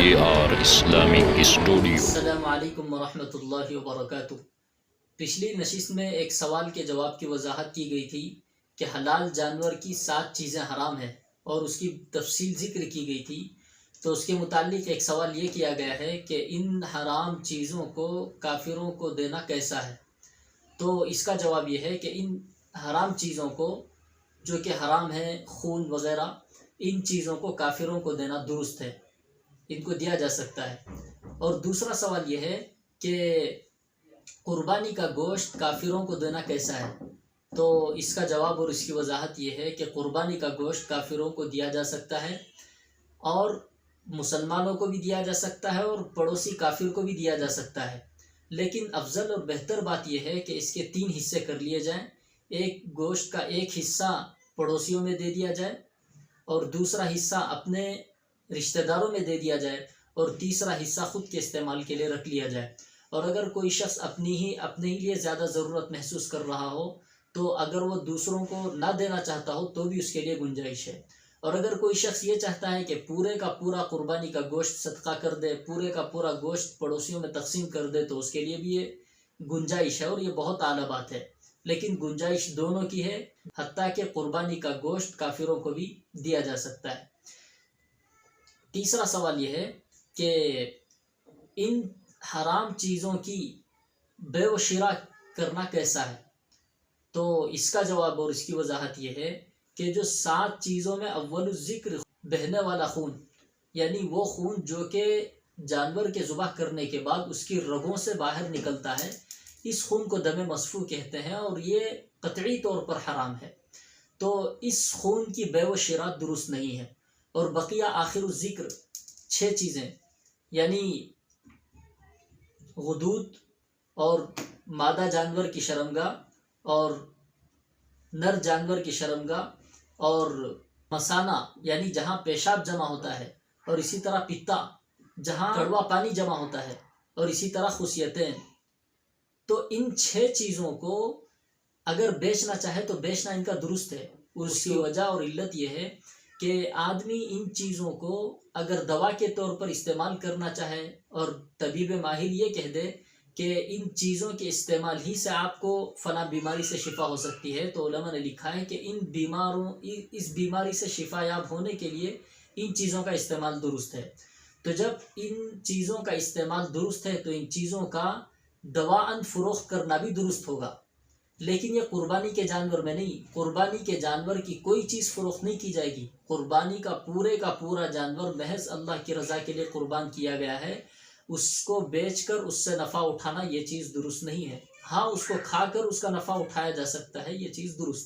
AR Islamic studio. السلام علیکم ورحمۃ اللہ وبرکاتہ۔ پچھلی نشست میں ایک سوال کے جواب کی وضاحت کی گئی تھی کہ حلال جانور کی 7 چیزیں حرام ہیں اور اس کی تفصیل ذکر کی گئی تھی۔ تو اس کے متعلق ایک سوال یہ کیا گیا ہے کہ ان حرام چیزوں کو کافروں کو دینا کیسا ہے؟ تو اس کا جواب یہ ہے کہ ان حرام چیزوں کو جو کہ حرام ہیں، خون وغیرہ، ان چیزوں کو کافروں کو دینا درست ہے، ان کو دیا جا سکتا ہے۔ اور دوسرا سوال یہ ہے کہ قربانی کا گوشت کافروں کو دینا کیسا ہے؟ تو اس کا جواب اور اس کی وضاحت یہ ہے کہ قربانی کا گوشت کافروں کو دیا جا سکتا ہے، اور مسلمانوں کو بھی دیا جا سکتا ہے، اور پڑوسی کافر کو بھی دیا جا سکتا ہے۔ لیکن افضل اور بہتر بات یہ ہے کہ اس کے 3 حصے کر لیے جائیں۔ ایک گوشت کا ایک حصہ پڑوسیوں میں دے دیا جائے، اور دوسرا حصہ اپنے رشتہ داروں میں دے دیا جائے، اور تیسرا حصہ خود کے استعمال کے لیے رکھ لیا جائے۔ اور اگر کوئی شخص اپنے ہی لیے زیادہ ضرورت محسوس کر رہا ہو، تو اگر وہ دوسروں کو نہ دینا چاہتا ہو تو بھی اس کے لیے گنجائش ہے۔ اور اگر کوئی شخص یہ چاہتا ہے کہ پورے کا پورا قربانی کا گوشت صدقہ کر دے، پورے کا پورا گوشت پڑوسیوں میں تقسیم کر دے، تو اس کے لیے بھی یہ گنجائش ہے، اور یہ بہت اعلیٰ بات ہے۔ لیکن گنجائش دونوں کی ہے، حتیٰ کہ قربانی کا گوشت کافروں کو بھی دیا جا سکتا ہے۔ تیسرا سوال یہ ہے کہ ان حرام چیزوں کی بے و شراء کرنا کیسا ہے؟ تو اس کا جواب اور اس کی وضاحت یہ ہے کہ جو 7 چیزوں میں اول ذکر بہنے والا خون، یعنی وہ خون جو کہ جانور کے ذبح کرنے کے بعد اس کی رگوں سے باہر نکلتا ہے، اس خون کو دم مسفوح کہتے ہیں، اور یہ قطعی طور پر حرام ہے۔ تو اس خون کی بے و شراء درست نہیں ہے۔ اور بقیہ آخر الذکر 6 چیزیں، یعنی غدود اور مادہ جانور کی شرمگاہ، اور نر جانور کی شرمگاہ، اور مثانہ یعنی جہاں پیشاب جمع ہوتا ہے، اور اسی طرح پتا جہاں کڑوا پانی جمع ہوتا ہے، اور اسی طرح خصیتین۔ تو ان 6 چیزوں کو اگر بیچنا چاہے تو بیچنا ان کا درست ہے۔ اس کی وجہ اور علت یہ ہے کہ آدمی ان چیزوں کو اگر دوا کے طور پر استعمال کرنا چاہے، اور طبیب ماہر یہ کہہ دے کہ ان چیزوں کے استعمال ہی سے آپ کو فلاں بیماری سے شفا ہو سکتی ہے، تو علماء نے لکھا ہے کہ اس بیماری سے شفا یاب ہونے کے لیے ان چیزوں کا استعمال درست ہے۔ تو جب ان چیزوں کا استعمال درست ہے تو ان چیزوں کا دواعن فروخت کرنا بھی درست ہوگا۔ لیکن یہ قربانی کے جانور میں نہیں، قربانی کے جانور کی کوئی چیز فروخت نہیں کی جائے گی۔ قربانی کا پورا جانور محض اللہ کی رضا کے لیے قربان کیا گیا ہے، اس کو بیچ کر اس سے نفع اٹھانا یہ چیز درست نہیں ہے۔ ہاں، اس کو کھا کر اس کا نفع اٹھایا جا سکتا ہے، یہ چیز درست ہے۔